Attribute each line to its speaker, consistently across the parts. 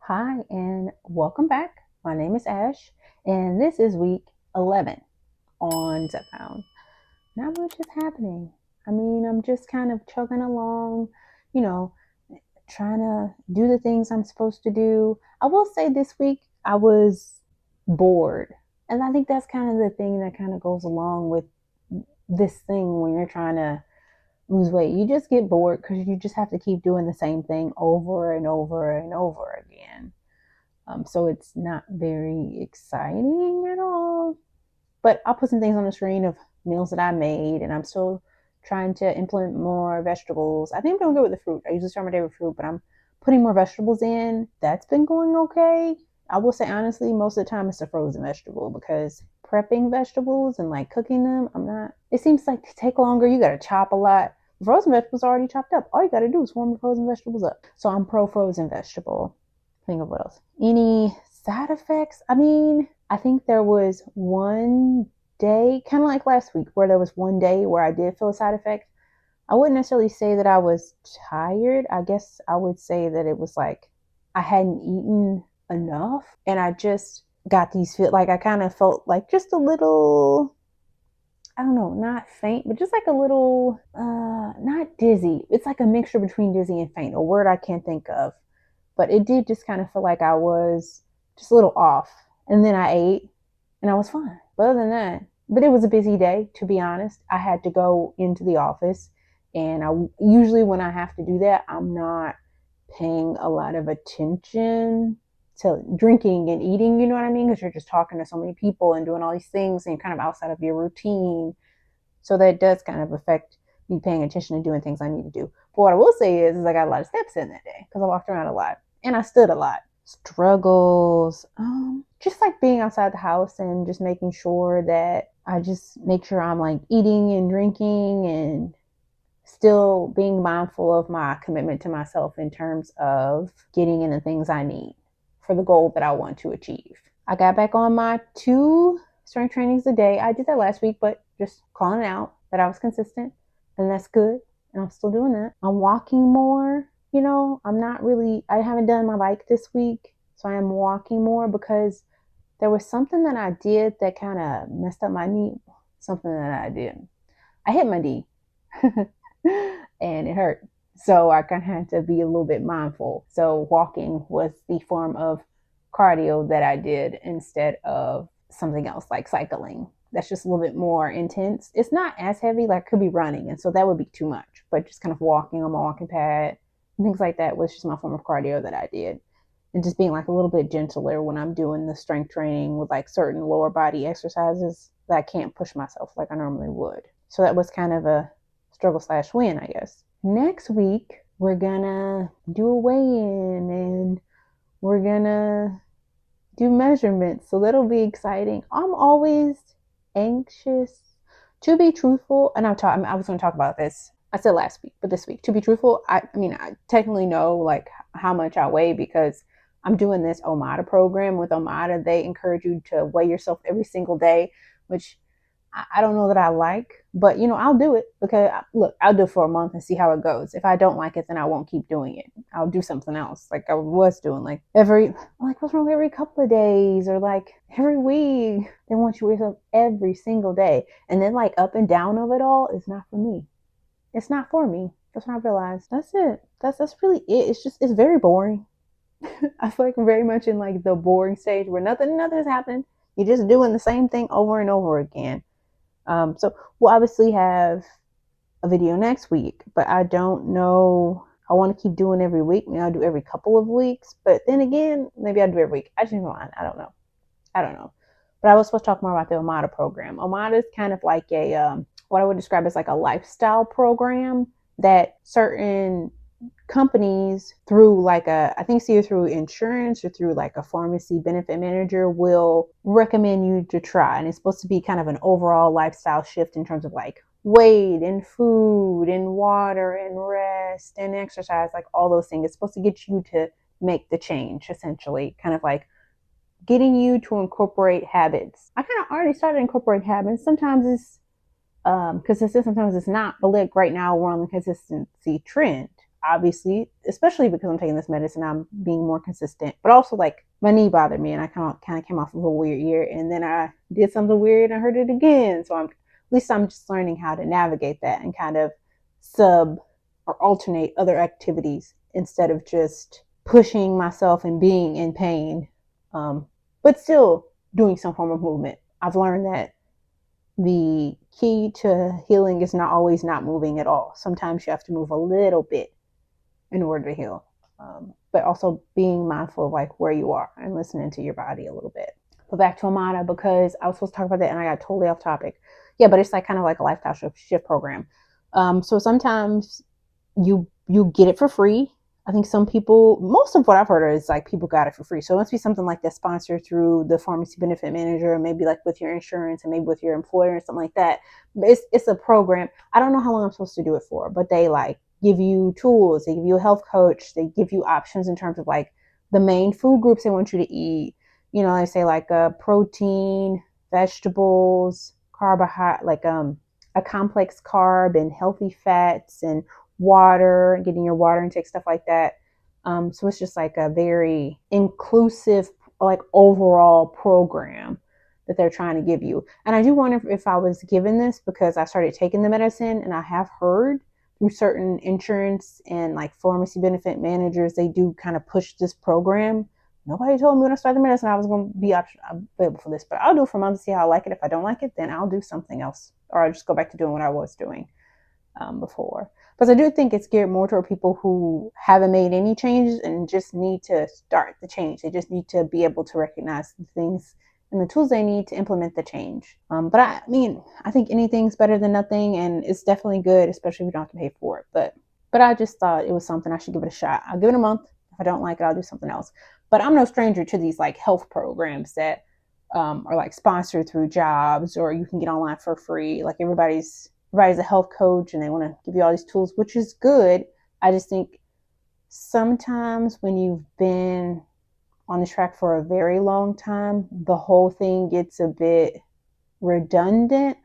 Speaker 1: Hi, and welcome back. My name is Ash, and this is week 11 on Zepbound. Not much is happening. I'm just kind of chugging along, you know, trying to do the things I'm supposed to do. I will say this week I was bored. And I think that's kind of the thing that kind of goes along with this thing when you're trying to lose weight. You just get bored because you just have to keep doing the same thing over and over and over again. So it's not very exciting at all. But I'll put some things on the screen of meals that I made, and I'm still trying to implement more vegetables. I think I'm doing good with the fruit. I usually start my day with fruit, but I'm putting more vegetables in. That's been going okay. I will say honestly, most of the time it's a frozen vegetable because prepping vegetables and like cooking them, I'm not. It seems like to take longer. You got to chop a lot. Frozen vegetables are already chopped up. All you got to do is warm the frozen vegetables up. So I'm pro frozen vegetable. Think of what else. Any side effects? I think there was one day, kind of like last week, where there was one day where I did feel a side effect. I wouldn't necessarily say that I was tired. I guess I would say that it was like I hadn't eaten enough, and I just got these feel like I kind of felt like just a little, I don't know, not faint, but just like a little not dizzy. It's like a mixture between dizzy and faint, a word I can't think of. But it did just kind of feel like I was just a little off. And then I ate and I was fine. But other than that, but it was a busy day, to be honest. I had to go into the office. And I usually, when I have to do that, I'm not paying a lot of attention to drinking and eating, you know what I mean? Because you're just talking to so many people and doing all these things and you're kind of outside of your routine. So that does kind of affect me paying attention and doing things I need to do. But what I will say is I got a lot of steps in that day because I walked around a lot and I stood a lot. Struggles, just like being outside the house and just making sure that I just make sure I'm like eating and drinking and still being mindful of my commitment to myself in terms of getting in the things I need for the goal that I want to achieve. I got back on my 2 strength trainings a day. I did that last week, but just calling out that I was consistent, and that's good. And I'm still doing that. I'm walking more. I haven't done my bike this week, so I am walking more because there was something that I did that kind of messed up my knee. Something that I did. I hit my knee and it hurt. So I kind of had to be a little bit mindful. So walking was the form of cardio that I did instead of something else like cycling. That's just a little bit more intense. It's not as heavy, like I could be running, and so that would be too much. But just kind of walking on my walking pad and things like that was just my form of cardio that I did. And just being like a little bit gentler when I'm doing the strength training with like certain lower body exercises that I can't push myself like I normally would. So that was kind of a struggle/win, I guess. Next week, we're gonna do a weigh-in and we're gonna do measurements. So that'll be exciting. I'm always anxious to be truthful. And I was going to talk about this. I said last week, but this week, to be truthful, I technically know like how much I weigh because I'm doing this Omada program. With Omada, they encourage you to weigh yourself every single day, which I don't know that I like, but I'll do it because look, I'll do it for a month and see how it goes. If I don't like it, then I won't keep doing it. I'll do something else like I was doing, like what's wrong every couple of days or like every week. They want you to weigh yourself every single day, and then like up and down of it all is not for me. It's not for me. That's what I realized. That's it. That's really it. It's very boring. I feel like I'm very much in like the boring stage where nothing's happening. You're just doing the same thing over and over again. So we'll obviously have a video next week, but I don't know. I want to keep doing every week. Maybe I'll do every couple of weeks, but then again, maybe I'll do every week. I just mind. I don't know. But I was supposed to talk more about the Omada program. Omada is kind of like a what I would describe as like a lifestyle program that certain companies through like I think it's either through insurance or through like a pharmacy benefit manager will recommend you to try. And it's supposed to be kind of an overall lifestyle shift in terms of like weight and food and water and rest and exercise, like all those things. It's supposed to get you to make the change, essentially, kind of like getting you to incorporate habits. I kind of already started incorporating habits. Sometimes it's consistent, sometimes it's not. But like right now, we're on the consistency trend. obviously, especially because I'm taking this medicine, I'm being more consistent. But also, like, my knee bothered me, and I kind of came off of a weird year, and then I did something weird and I hurt it again. So at least I'm just learning how to navigate that and kind of sub or alternate other activities instead of just pushing myself and being in pain, but still doing some form of movement. I've learned that the key to healing is not always not moving at all. Sometimes you have to move a little bit in order to heal. But also being mindful of like where you are and listening to your body a little bit. But back to Amana, because I was supposed to talk about that and I got totally off topic. Yeah, but it's like kind of like a lifestyle shift program. So sometimes you get it for free. I think some people, most of what I've heard is like people got it for free. So it must be something like that sponsored through the pharmacy benefit manager, maybe like with your insurance and maybe with your employer or something like that. But it's a program. I don't know how long I'm supposed to do it for, but they like give you tools, they give you a health coach, they give you options in terms of like the main food groups they want you to eat. You know, they say like protein, vegetables, carbohydrate, like a complex carb and healthy fats and water, getting your water intake, stuff like that. So it's just like a very inclusive, like overall program that they're trying to give you. And I do wonder if I was given this because I started taking the medicine, and I have heard through certain insurance and like pharmacy benefit managers, they do kind of push this program. Nobody told me when I started the medicine I was going to be available for this, but I'll do it for a month to see how I like it. If I don't like it, then I'll do something else, or I'll just go back to doing what I was doing before. Because I do think it's geared more toward people who haven't made any changes and just need to start the change. They just need to be able to recognize the things and the tools they need to implement the change. But I mean, I think anything's better than nothing, and it's definitely good, especially if you don't have to pay for it. But I just thought it was something I should give it a shot. I'll give it a month. If I don't like it, I'll do something else. But I'm no stranger to these like health programs that are like sponsored through jobs, or you can get online for free. Like everybody's a health coach and they want to give you all these tools, which is good. I just think sometimes when you've been on the track for a very long time, the whole thing gets a bit redundant,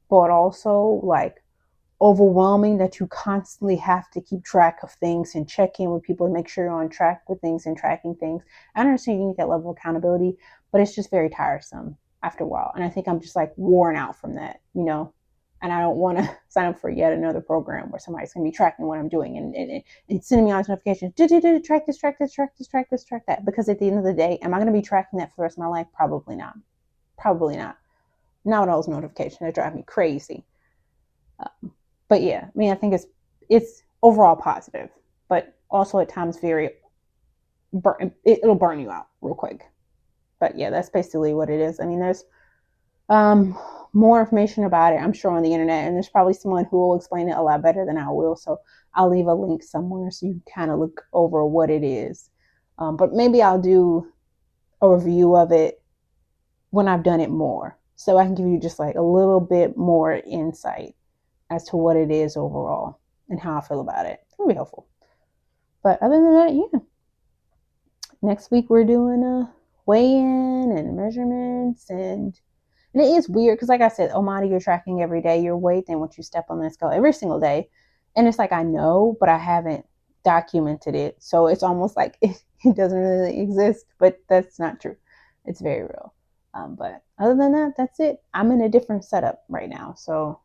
Speaker 1: but also like overwhelming, that you constantly have to keep track of things and check in with people and make sure you're on track with things and tracking things. I understand you need that level of accountability, but it's just very tiresome after a while. And I think I'm just like worn out from that, you know? And I don't want to sign up for yet another program where somebody's going to be tracking what I'm doing and sending me all these notifications. Track this, track this, track this, track this, track that. Because at the end of the day, am I going to be tracking that for the rest of my life? Probably not. Probably not. Not with all those notifications. They drive me crazy. But yeah, I mean, I think it's overall positive, but also at times it'll burn you out real quick. But yeah, that's basically what it is. I mean, there's more information about it, I'm sure, on the internet, and there's probably someone who will explain it a lot better than I will. So I'll leave a link somewhere so you can kind of look over what it is. But maybe I'll do a review of it when I've done it more, so I can give you just like a little bit more insight as to what it is overall and how I feel about it. It'll be helpful. But other than that, yeah. Next week we're doing a weigh-in and measurements, and it is weird because, like I said, Omada, you're tracking every day your weight. Then once you step on the scale every single day, and it's like I know, but I haven't documented it, so it's almost like it doesn't really exist. But that's not true. It's very real. But other than that, that's it. I'm in a different setup right now, so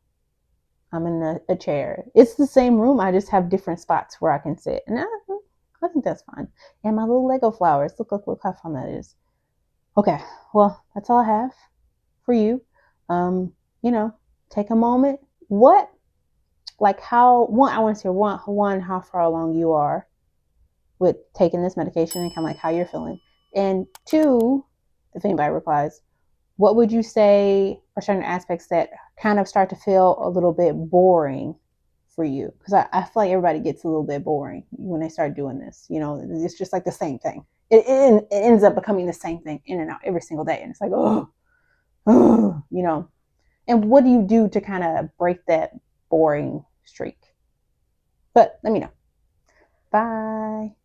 Speaker 1: I'm in a chair. It's the same room. I just have different spots where I can sit, and I think that's fine. And my little Lego flowers. Look how fun that is. Okay, well, that's all I have for you. You know, take a moment. I want to hear one, how far along you are with taking this medication and kind of like how you're feeling. And two, if anybody replies, what would you say are certain aspects that kind of start to feel a little bit boring for you? Because I feel like everybody gets a little bit boring when they start doing this. You know, it's just like the same thing. It ends up becoming the same thing in and out every single day. And it's like, oh, you know. And what do you do to kind of break that boring streak? But let me know. Bye.